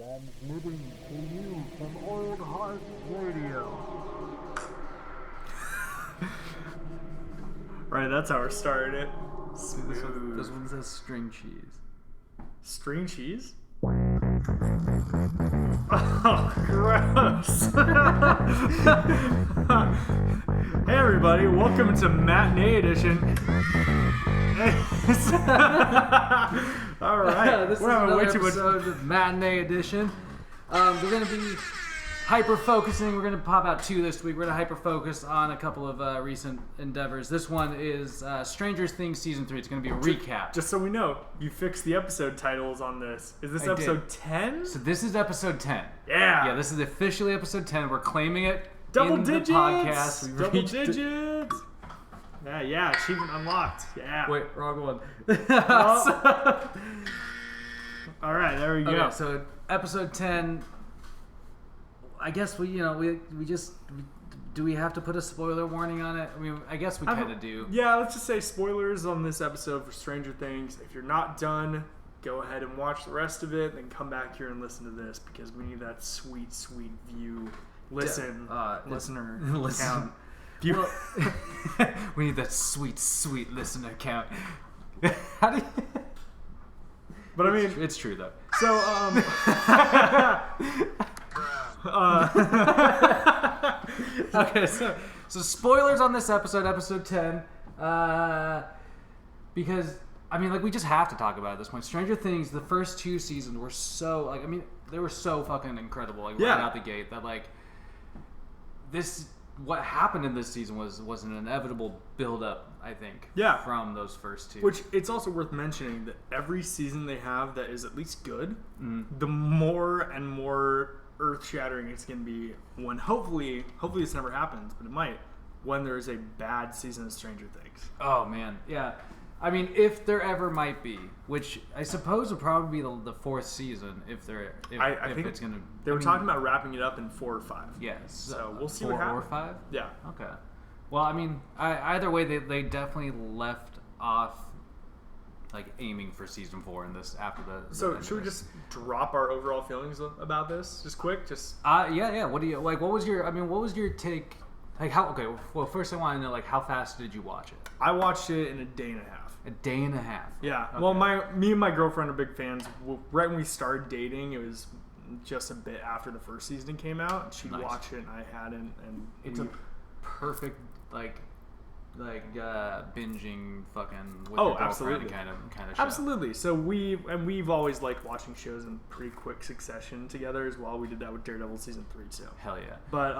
Transmitting to you from Old Heart Radio. Right, that's how we're starting it. This one says string cheese. String cheese? Oh, gross. Hey everybody, welcome to Matinee Edition. Alright, This is we're having another way too much. episode of Matinee Edition. We're going to be hyper-focusing. We're going to pop out 2 this week. We're going to hyper-focus on a couple of recent endeavors. This one is Stranger Things Season 3. It's going to be a recap. Just so we know, you fixed the episode titles on this. Is this episode 10? So this is episode 10. Yeah. Yeah, this is officially episode 10. We're claiming it Double in digits! the podcast. We Double reached digits! Yeah, achievement unlocked. Yeah. Wait, wrong one. Oh. All right, there we go. Okay, so episode 10. I guess we just do we have to put a spoiler warning on it? I mean, I guess we kind of do. Yeah, let's just say spoilers on this episode for Stranger Things. If you're not done, go ahead and watch the rest of it, then come back here and listen to this because we need that sweet, sweet view. Listener count. Well, we need that sweet, sweet listener count. How do you... But I mean, it's true though. So okay, so spoilers on this episode 10, because I mean, like, we just have to talk about it at this point. Stranger Things, the first 2 seasons were so, like, I mean, they were so fucking incredible, like, right out the gate, that, like, what happened in this season was an inevitable build-up, I think, from those first 2. Which, it's also worth mentioning that every season they have that is at least good, the more and more earth-shattering it's going to be when hopefully this never happens, but it might, when there is a bad season of Stranger Things. Oh, man. Yeah. I mean, if there ever might be, which I suppose would probably be the 4th season, if think it's going to... They were talking about wrapping it up in 4 or 5. Yes. So we'll see 4 what happens. or 5? Yeah. Okay. Well, I mean, either way, they definitely left off, like, aiming for season 4 in this after the So should we just drop our overall feelings about this, just quick, just? Yeah. What do you like? What was your take? Like, how? Okay. Well, first I want to know, like, how fast did you watch it? I watched it in a day and a half. A day and a half. Yeah. Okay. Well, me and my girlfriend are big fans. Right when we started dating, it was just a bit after the first season came out. She'd watch it, and I hadn't. And it's a perfect like binging fucking with your girlfriend kind of show. Absolutely. So we've always liked watching shows in pretty quick succession together as well. We did that with Daredevil season 3 too. Hell yeah. But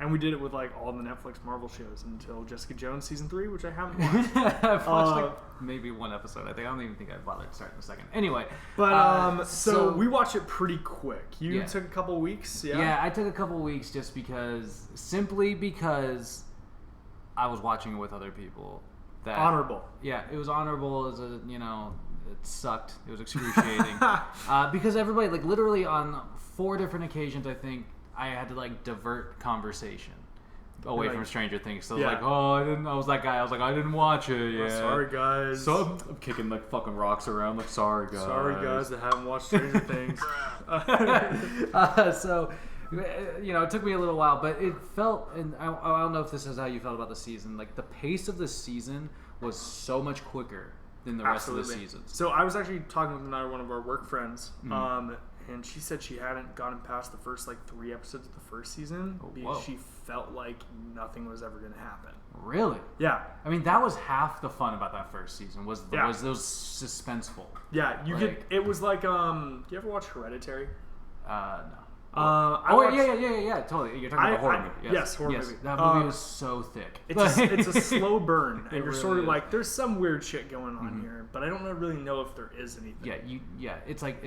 and we did it with like all the Netflix Marvel shows until Jessica Jones season 3, which I haven't watched. I've watched like maybe 1 episode. I don't even think I bothered starting a second. Anyway, but so we watched it pretty quick. You took a couple weeks. Yeah, I took a couple weeks just simply because I was watching it with other people. Honorable. Yeah, it was honorable as a, it sucked. It was excruciating. Because everybody, like, literally on 4 different occasions, I think, I had to, like, divert conversation away from Stranger Things. So I was that guy. I was like, I didn't watch it yet. Sorry, guys. So I'm kicking, like, fucking rocks around. Like, sorry, guys. Sorry, guys that haven't watched Stranger Things. So, it took me a little while, but it felt, and I don't know if this is how you felt about the season, like, the pace of the season was so much quicker than the rest of the seasons. So I was actually talking with another one of our work friends, and she said she hadn't gotten past the first, like, 3 episodes of the first season because she felt like nothing was ever going to happen. Really? Yeah. I mean, that was half the fun about that first season, was those suspenseful. Yeah, it was like, do you ever watch Hereditary? No. Yeah, totally. You're talking about a horror movie. Yes, horror movie. That movie was so thick. It's a slow burn, and you're really sort of like, there's some weird shit going on here, but I don't really know if there is anything. It's like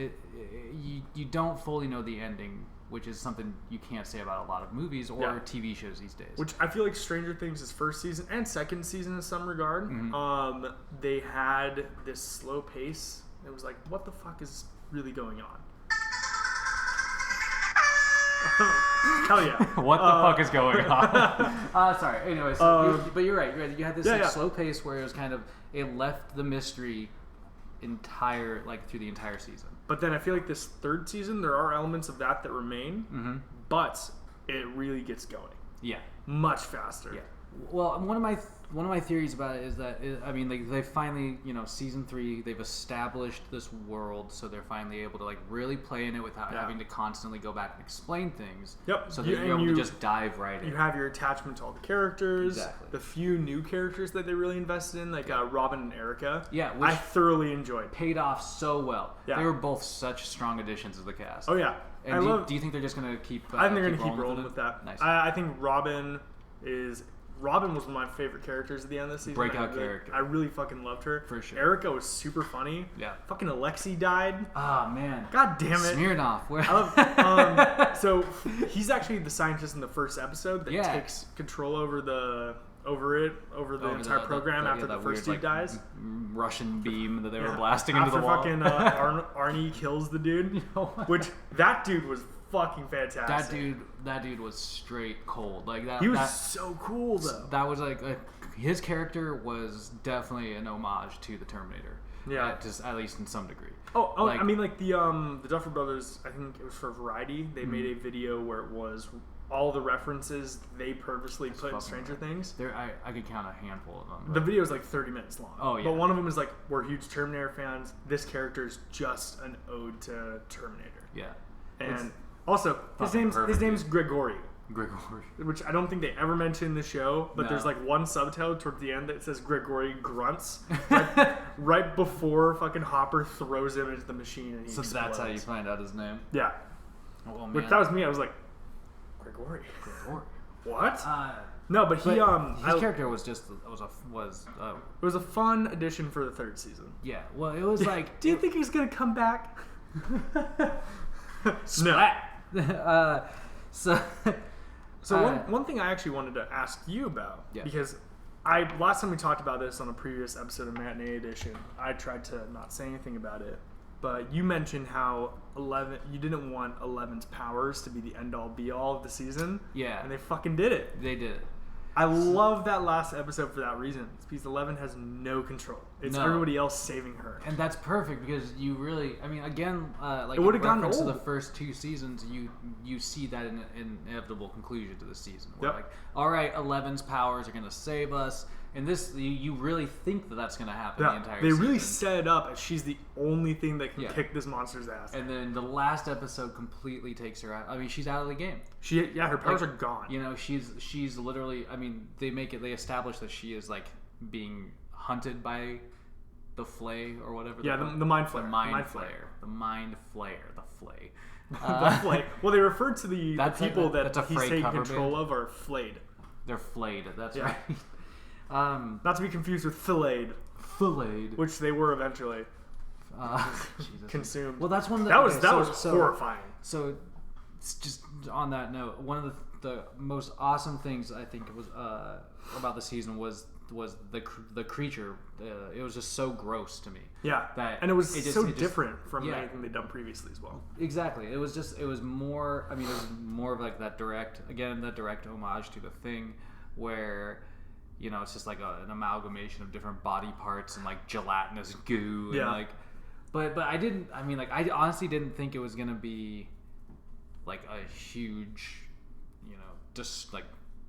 you don't fully know the ending, which is something you can't say about a lot of movies or TV shows these days. Which I feel like Stranger Things' first season and second season in some regard, they had this slow pace. It was like, what the fuck is really going on? Hell yeah. What the fuck is going on? Sorry. Anyways, but you're right. You had this slow pace where it was kind of, it left the mystery entire through the entire season. But then I feel like this third season, there are elements of that remain, but it really gets going. Yeah, much faster. Yeah. Well, one of my theories about it is that they finally, season 3, they've established this world, so they're finally able to really play in it without having to constantly go back and explain things. Yep. So that you're able to just dive right in. You have your attachment to all the characters. Exactly. The few new characters that they really invested in, like Robin and Erica. Yeah, which I thoroughly enjoyed. Paid off so well. Yeah. They were both such strong additions to the cast. Oh yeah. And do you think they're just gonna keep? I think they're gonna keep rolling with that. Nice. I think Robin was one of my favorite characters at the end of the season. Breakout character. I really fucking loved her. For sure. Erica was super funny. Yeah. Fucking Alexei died. Ah, man. God damn it. Smirnoff. So he's actually the scientist in the first episode that takes control over the entire program after the first dude dies. Russian beam that they were blasting into the wall. After fucking Arnie kills the dude, which that dude was fucking fantastic. That dude was straight cold. He was so cool though. That was his character was definitely an homage to the Terminator. Yeah, at least in some degree. I mean, the Duffer Brothers. I think it was for Variety. They made a video where it was all the references they purposely put in Stranger Things. I could count a handful of them. The video is 30 minutes long. Oh yeah. But one of them is we're huge Terminator fans. This character is just an ode to Terminator. Yeah. And also, his name's Gregory. Gregory. Which I don't think they ever mention in the show, but there's one subtitle towards the end that says Gregory grunts right before fucking Hopper throws him into the machine and he explodes. That's how you find out his name? Yeah. Oh, man. Which that was me. I was like, Gregory. What? No, but he his character was just it was a fun addition for the third season. Yeah. Well, it was do you think he's gonna come back? Splat. So one thing I actually wanted to ask you about, because last time we talked about this on a previous episode of Matinee Edition, I tried to not say anything about it, but you mentioned how you didn't want 11's powers to be the end all be all of the season. Yeah. And they fucking did it. They did it. I love that last episode for that reason. It's because 11 has no control. It's everybody else saving her. And that's perfect because you really, again, it would have gotten old. To the first 2 seasons, you see that inevitable conclusion to the season. Where all right, 11's powers are going to save us. And this, you really think that that's going to happen the entire season. They really set it up as she's the only thing that can kick this monster's ass. And then the last episode completely takes her out. She's out of the game. Her powers are gone. She's literally, they establish that she is being hunted by the Flay or whatever. Yeah, the Mind Flayer. The Mind Flayer. The Mind Flayer. The Flay. The Flay. Well, they refer to the people that he's taking control of are flayed. They're flayed. That's right. Not to be confused with filleted, which they were eventually consumed. Well, that's one of the, that was horrifying. So, just on that note, one of the most awesome things I think it was about the season was the creature. It was just so gross to me. Yeah, and it was so different from anything they'd done previously as well. Exactly. It was more. It was more of that direct homage to the Thing, where. It's just an amalgamation of different body parts and gelatinous goo. And but I didn't. I honestly didn't think it was gonna be a huge, just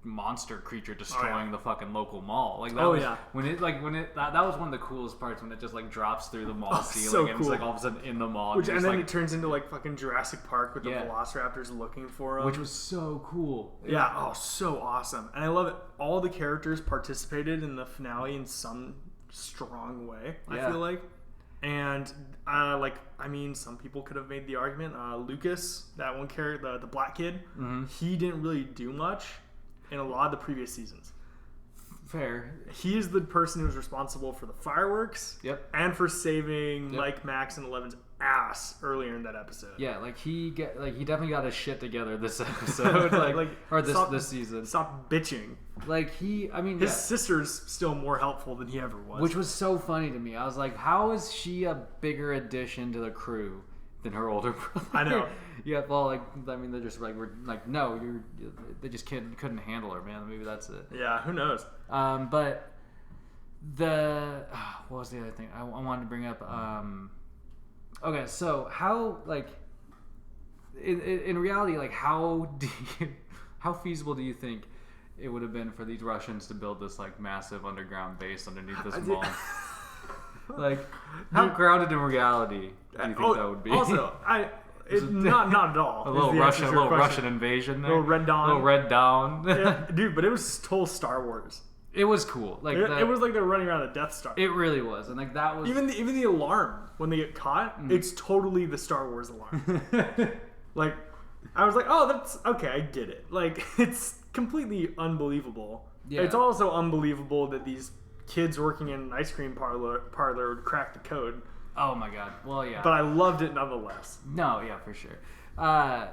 monster creature destroying the fucking local mall. When it that was one of the coolest parts when it just drops through the mall ceiling and it's all of a sudden in the mall. And then it turns into fucking Jurassic Park with the velociraptors looking for him, which was so cool. Yeah, so awesome, and I love it. All the characters participated in the finale in some strong way. I feel like. And some people could have made the argument. Lucas, that one character, the black kid, he didn't really do much in a lot of the previous seasons. Fair. He is the person who was responsible for the fireworks. Yep. And for saving Mike, Max, and 11's ass earlier in that episode. Yeah, he definitely got his shit together this episode, this season. Stop bitching. His sister's still more helpful than he ever was. Which was so funny to me. I was like, how is she a bigger addition to the crew than her older brother? I know. Yeah, well, they're just they just couldn't handle her, man. Maybe that's it. Yeah, who knows? But What was the other thing I wanted to bring up? Okay, so how like in reality, like how feasible do you think it would have been for these Russians to build this like massive underground base underneath this mall? Like, how grounded in reality do you think that would be? Also, not at all. A little Russian invasion there. Little Red Dawn. Little Red Dawn. Yeah, dude, but it was total Star Wars. It was cool. Like it was like they were running around a Death Star. It really was, and like that was even the alarm when they get caught. It's totally the Star Wars alarm. Like, I was like, oh, that's okay. I get it. Like, it's completely unbelievable. Yeah. It's also unbelievable that these kids working in an ice cream parlor would crack the code. Oh my god. Well, yeah. But I loved it nonetheless. No, yeah, for sure. I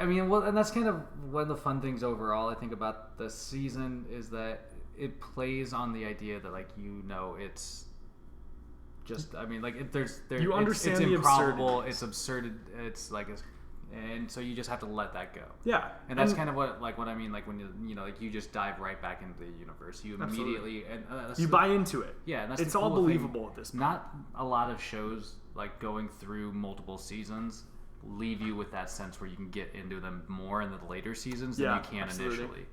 mean, well, and that's kind of one of the fun things overall, I think, about the season is that it plays on the idea that, like, it's just, I mean, like, you understand it's the improbable, absurdity. It's absurd, it's like, and so you just have to let that go. Yeah. And that's kind of what I mean, like, when you know, like, you just dive right back into the universe. You immediately, and you buy into it. Yeah, and that's it's the cool all believable thing. At this point. Not a lot of shows, like, going through multiple seasons leave you with that sense where you can get into them more in the later seasons than you can initially.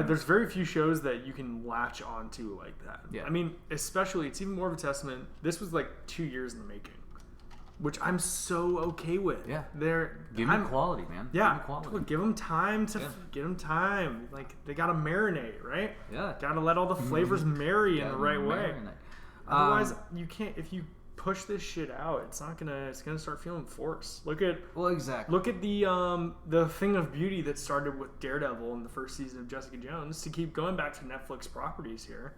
There's very few shows that you can latch onto like that. Yeah. I mean, especially, it's even more of a testament. This was like 2 years in the making, which I'm so okay with. Yeah. Give me quality, man. Yeah. Give me quality. Look, give them time to give them time. Like, they gotta marinate, right? Yeah. Gotta let all the flavors marry in the right way. Otherwise, you can't. If you push this shit out, it's gonna start feeling forced. Look at the thing of beauty that started with Daredevil in the first season of Jessica Jones, to keep going back to Netflix properties here.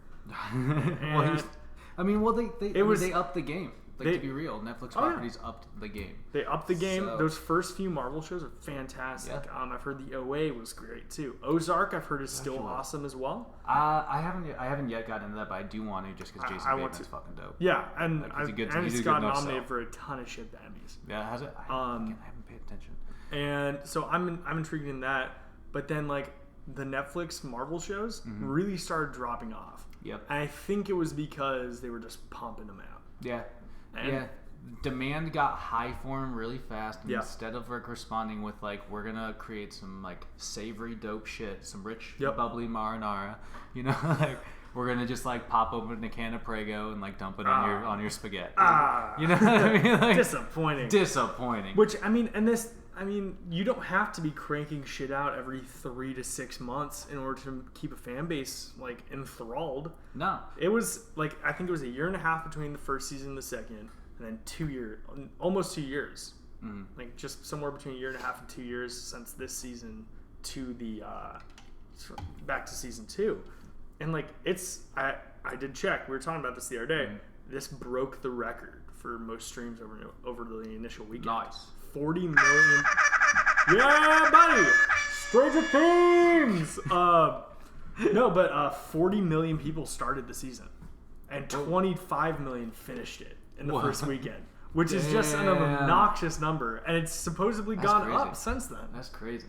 They upped the game. Like, to be real, Netflix properties upped the game. They upped the game. Those first few Marvel shows are fantastic. Yeah. I've heard the OA was great too. Ozark, I've heard, is still awesome as well. I haven't yet gotten into that, but I do want to, just because Jason Bateman's fucking dope. Yeah, and like, he's got nominated for a ton of shit at the Emmys. Yeah, has it? I haven't paid attention. And so I'm intrigued in that. But then, like, the Netflix Marvel shows really started dropping off. Yep. And I think it was because they were just pumping them out. Yeah. Demand got high for him really fast. And instead of like responding with like, we're gonna create some like savory dope shit, some rich bubbly marinara, you know, like we're gonna just like pop open a can of Prego and like dump it on your spaghetti. You know what I mean? Like, disappointing. Which you don't have to be cranking shit out every 3 to 6 months in order to keep a fan base like enthralled. No, it was like, I think it was a year and a half between the first season and the second, and then 2 years, almost 2 years, like just somewhere between a year and a half and 2 years since this season to the back to season 2, and like I did check. We were talking about this the other day. This broke the record for most streams over the initial weekend. Nice. 40 million. Yeah, buddy. Stranger Things. No, but 40 million people started the season, and 25 million finished it in the first weekend, which is just an obnoxious number, and it's supposedly gone up since then. That's crazy.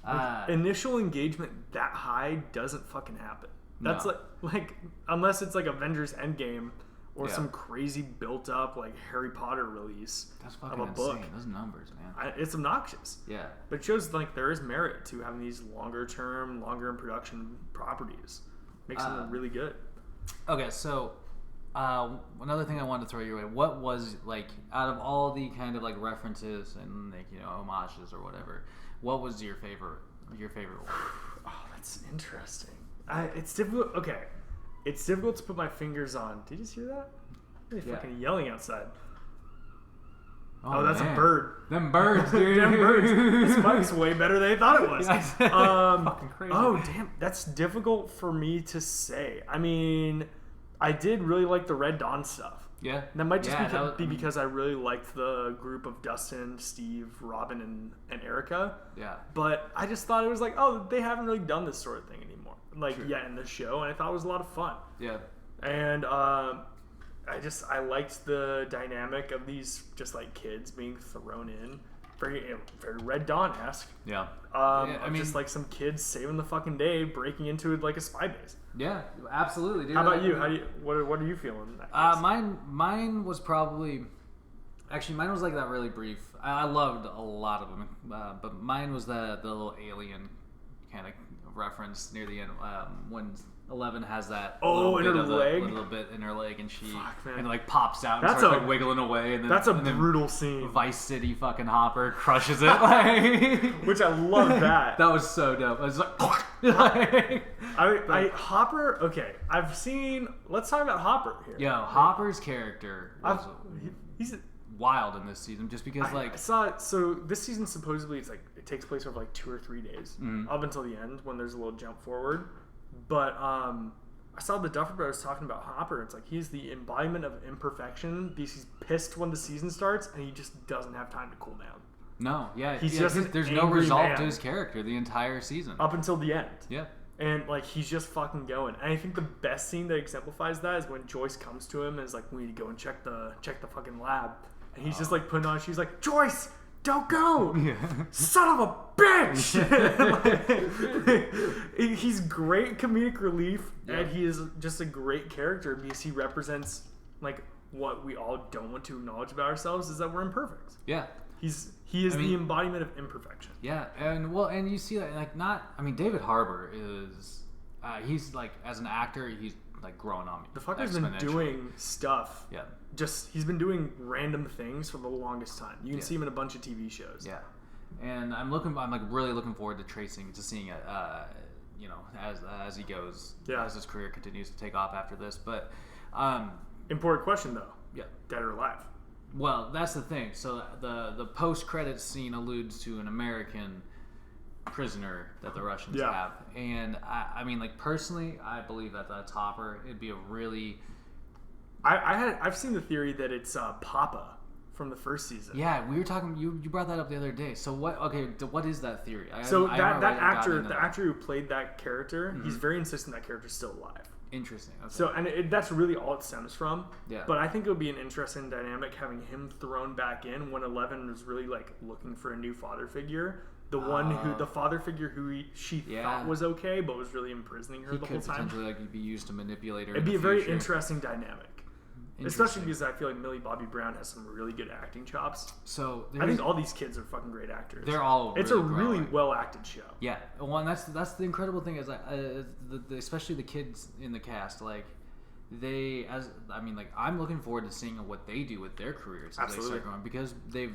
Like, initial engagement that high doesn't fucking happen. That's like unless it's like Avengers Endgame. Or some crazy built-up like Harry Potter release of a book. Insane. Those numbers, man. It's obnoxious. Yeah. But it shows like there is merit to having these longer in production properties. Makes them really good. Okay, so another thing I wanted to throw your way. What was, like, out of all the kind of like references and like, you know, homages or whatever, what was your favorite one? Oh, that's interesting. It's difficult. Okay. It's difficult to put my fingers on. Did you just hear that? They're fucking yelling outside. Oh, that's a bird. Them birds, dude. Them birds. This mic's way better than I thought it was. Fucking crazy. Oh, damn. That's difficult for me to say. I mean, I did really like the Red Dawn stuff. Yeah. That might just be because I really liked the group of Dustin, Steve, Robin, and Erica. Yeah. But I just thought it was like, oh, they haven't really done this sort of thing anymore. Like, yet in the show, and I thought it was a lot of fun. Yeah. And I liked the dynamic of these just like kids being thrown in, very Red Dawn-esque. Yeah. I mean, just like some kids saving the fucking day, breaking into like a spy base. Yeah, absolutely, dude. How about you? What are you feeling? In that case? Mine was probably. Actually, mine was like that really brief. I loved a lot of them, but mine was the little alien kind of reference near the end when Eleven has that little bit in her leg, and she and like pops out and starts like wiggling away, and then that's a brutal scene. Vice City fucking Hopper crushes it, like, which I love that. That was so dope. I was like, Hopper. Okay, let's talk about Hopper here. Yo, Hopper's character was he's wild in this season, just because I saw it. So this season supposedly it takes place over like 2 or 3 days up until the end when there's a little jump forward. But I saw the Duffer Brothers talking about Hopper. It's like he's the embodiment of imperfection because he's pissed when the season starts and he just doesn't have time to cool down. No, there's no angry resolve man to his character the entire season up until the end. Yeah. And like he's just fucking going. And I think the best scene that exemplifies that is when Joyce comes to him and is like, "We need to go and check the fucking lab." And he's just like putting on. She's like, "Joyce, don't go, son of a bitch!" Like, he's great comedic relief, and he is just a great character because he represents like what we all don't want to acknowledge about ourselves is that we're imperfect. Yeah. He is the embodiment of imperfection. Yeah, and you see that David Harbour is he's like, as an actor, he's like growing on me. The fucker's been doing stuff. Yeah. He's been doing random things for the longest time. You can see him in a bunch of TV shows. Yeah. And I'm like really looking forward to seeing it as he goes, as his career continues to take off after this. But important question though. Yeah. Dead or alive? Well, that's the thing. So the post-credits scene alludes to an American prisoner that the Russians have, and I mean, like, personally, I believe that that's Hopper. It'd be a really. I've seen the theory that it's Papa from the first season. Yeah, we were talking. You brought that up the other day. So what? Okay, what is that theory? That actor who played that character, he's very insistent that character's still alive. Interesting. Okay. So, and that's really all it stems from. Yeah. But I think it would be an interesting dynamic having him thrown back in when Eleven was really like looking for a new father figure. The father figure who she thought was okay, but was really imprisoning her the whole time. Potentially like be used to manipulate her. It'd be a very interesting dynamic. Especially because I feel like Millie Bobby Brown has some really good acting chops. So I think all these kids are fucking great actors. They're all. It's really a really well acted show. Yeah, well, and that's the incredible thing is especially the kids in the cast, like I'm looking forward to seeing what they do with their careers as they start going, because they've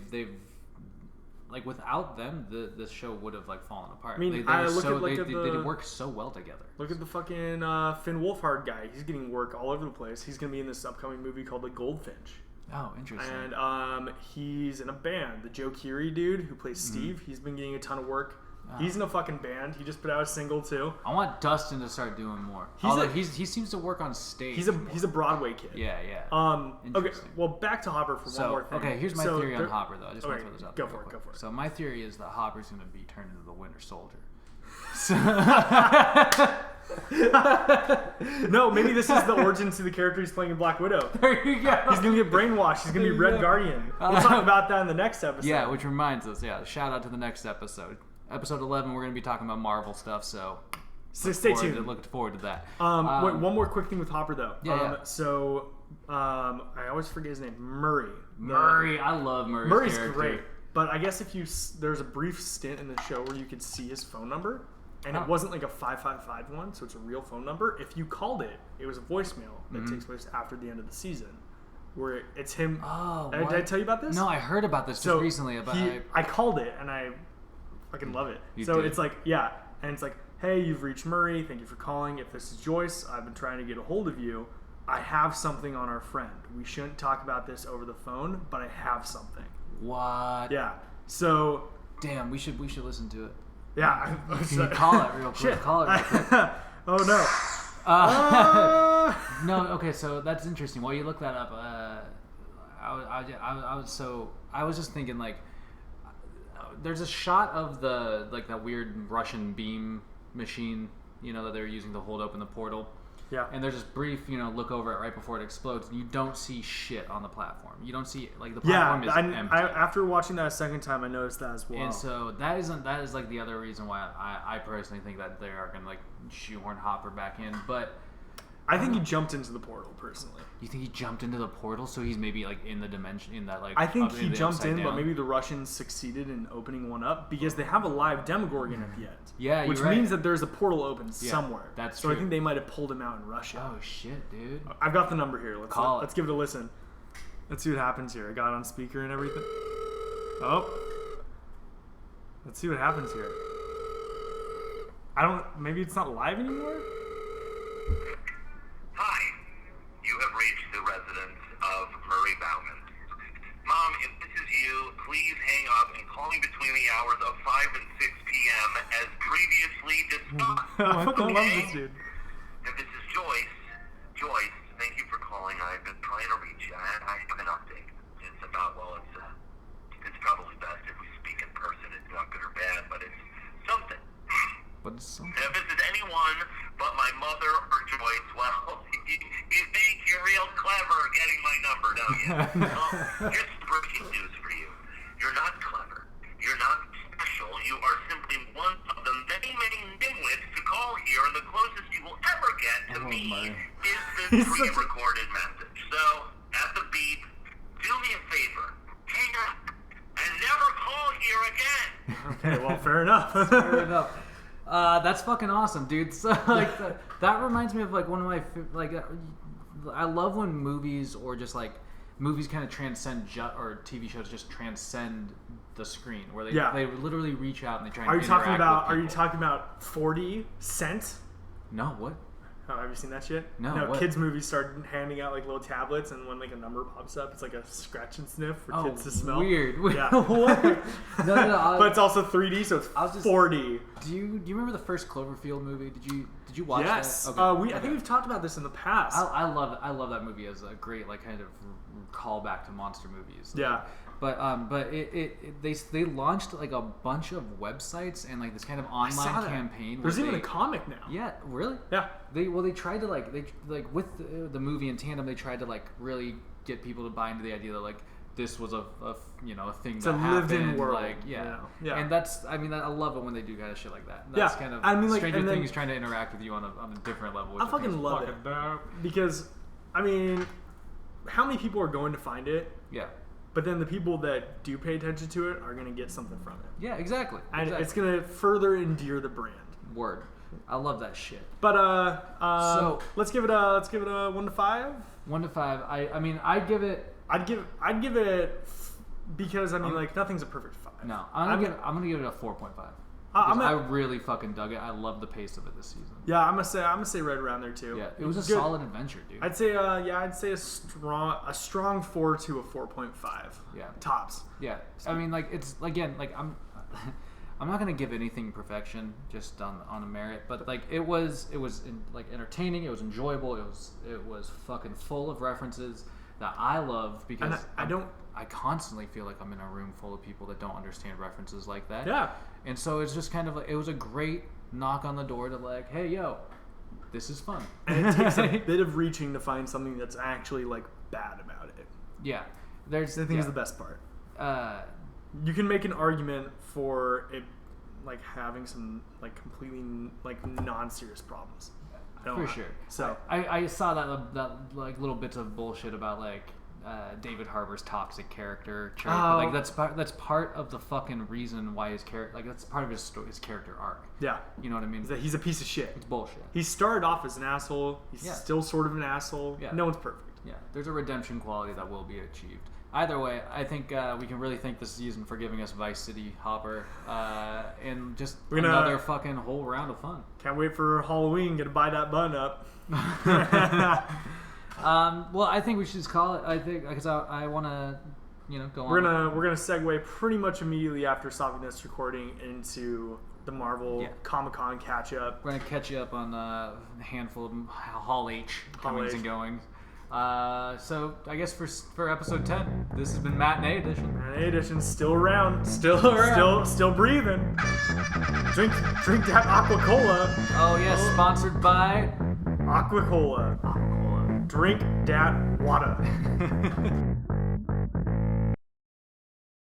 like, without them, the show would have like fallen apart. I mean, they work so well together. Look at the fucking Finn Wolfhard guy. He's getting work all over the place. He's gonna be in this upcoming movie called The Goldfinch. Oh, interesting. And he's in a band. The Joe Keery dude who plays Steve. He's been getting a ton of work. He's in a fucking band. He just put out a single too. I want Dustin to start doing more. He seems to work on stage. He's a Broadway kid. Yeah. Okay. Well, back to Hopper for one more thing. Okay, here's my theory on Hopper though. I just want to throw this out. Go for it. So my theory is that Hopper's going to be turned into the Winter Soldier. No, maybe this is the origin to the character he's playing in Black Widow. There you go. He's gonna get brainwashed. He's gonna be Red Guardian. We'll talk about that in the next episode. Yeah, which reminds us. Yeah, shout out to the next episode. Episode 11, we're gonna be talking about Marvel stuff. So stay tuned. Looking forward to that. Wait, one more quick thing with Hopper though. Yeah. So I always forget his name. Murray. I love Murray's character. Great. But I guess there's a brief stint in the show where you could see his phone number. And it wasn't like a 555 one, so it's a real phone number. If you called it, it was a voicemail that takes place after the end of the season, where it's him. Oh, did I tell you about this? No, I heard about this just recently. I called it, and I fucking love it. It's like, and it's like, hey, you've reached Murray. Thank you for calling. If this is Joyce, I've been trying to get a hold of you. I have something on our friend. We shouldn't talk about this over the phone, but I have something. What? Yeah. So. Damn, we should listen to it. Yeah. Call it real quick. Shit. Call it real quick. Oh no. No. Okay. So that's interesting. While you look that up, I was just thinking, like, there's a shot of that weird Russian beam machine, that they're using to hold open the portal. Yeah. And there's this brief, look over it right before it explodes. And you don't see shit on the platform. You don't see the platform is empty. After watching that a second time, I noticed that as well. And so that is like the other reason why I personally think that they are gonna like shoehorn Hopper back in. But I think he jumped into the portal personally. You think he jumped into the portal, so he's maybe like in the dimension in that like. I think he jumped in, but maybe the Russians succeeded in opening one up because they have a live Demogorgon at the end. Yeah, which means that there's a portal open somewhere. That's so true. I think they might have pulled him out in Russia. Oh shit, dude! I've got the number here. Let's give it a listen. Let's see what happens here. I got it on speaker and everything. Oh, let's see what happens here. Maybe it's not live anymore. Hi, you have reached the residence of Murray Bauman. Mom, if this is you, please hang up and call me between the hours of 5 and 6 p.m. as previously discussed. I fucking love this dude. If this is Joyce, thank you for calling. I've been trying to reach you. I have an update. It's about, it's probably best if we speak in person. It's not good or bad, but it's something. But it's something. If this is anyone but my mother or Joyce, well, you think you're real clever getting my number, don't you? Well, here's some breaking news for you. You're not clever. You're not special. You are simply one of the many, many nitwits to call here, and the closest you will ever get to me is this pre-recorded message. So, at the beep, do me a favor. Hang up and never call here again. Okay, well, fair enough. Fair enough. That's fucking awesome, dude. So that reminds me of like one of my I love when movies or just like movies kind of transcend or TV shows just transcend the screen where they literally reach out and they try and interact with people. Are you talking about 40 Cent? No, what? Oh, have you seen that shit? No, what? Kids movies started handing out like little tablets, and when like a number pops up, it's like a scratch and sniff for kids to smell. Weird. Yeah. What? No. But it's also 3D, so it's 40. Do you remember the first Cloverfield movie? Did you watch yes. that? Okay. I think we've talked about this in the past. I love that movie as a great like kind of callback to monster movies. Yeah. But they launched like a bunch of websites and like this kind of online campaign. There's even a comic now. Yeah, really? Yeah. They tried to they with the movie in tandem they tried to like really get people to buy into the idea that like this was a thing that happened. Lived in world. Like yeah. And that's I love it when they do kind of shit like that. That's kind of Stranger Things trying to interact with you on a different level. I fucking love it because how many people are going to find it? Yeah. But then the people that do pay attention to it are going to get something from it. Yeah, exactly. And it's going to further endear the brand. Word. I love that shit. But so let's give it a 1 to 5. 1 to 5. I'd give it because nothing's a perfect 5. No, I'm gonna give it a 4.5. I really fucking dug it. I love the pace of it this season. Yeah, I'm gonna say right around there too. Yeah, it was a solid adventure, dude. I'd say a strong 4 to a 4.5. Yeah, tops. Yeah, it's again I'm not gonna give anything perfection just on a merit, but it was entertaining. It was enjoyable. It was fucking full of references that I love because I constantly feel like I'm in a room full of people that don't understand references like that. Yeah. And so it's just kind of it was a great knock on the door to like, hey, yo, this is fun. And it takes a bit of reaching to find something that's actually bad about it. Yeah. Is the best part. You can make an argument for it having some completely non-serious problems. For sure. So I saw that little bits of bullshit about David Harbour's toxic character trait. But, that's part of the fucking reason why his character that's part of his character arc. Yeah, you know what I mean. He's a piece of shit. It's bullshit. He started off as an asshole. He's still sort of an asshole. Yeah. No one's perfect. Yeah, there's a redemption quality that will be achieved. Either way, I think we can really thank this season for giving us Vice City Hopper and just another fucking whole round of fun. Can't wait for Halloween. Gonna buy that bun up. Well, I think we should just call it. I think because I want to, go on. We're gonna segue pretty much immediately after stopping this recording into the Marvel Comic-Con catch up. We're gonna catch you up on a handful of Hall H comings and goings. So I guess for episode 10, this has been Matinee Edition. Matinee Edition, still around, still breathing. Drink that Aqua Cola. Oh yes, sponsored by Aqua Cola. Drink dat water.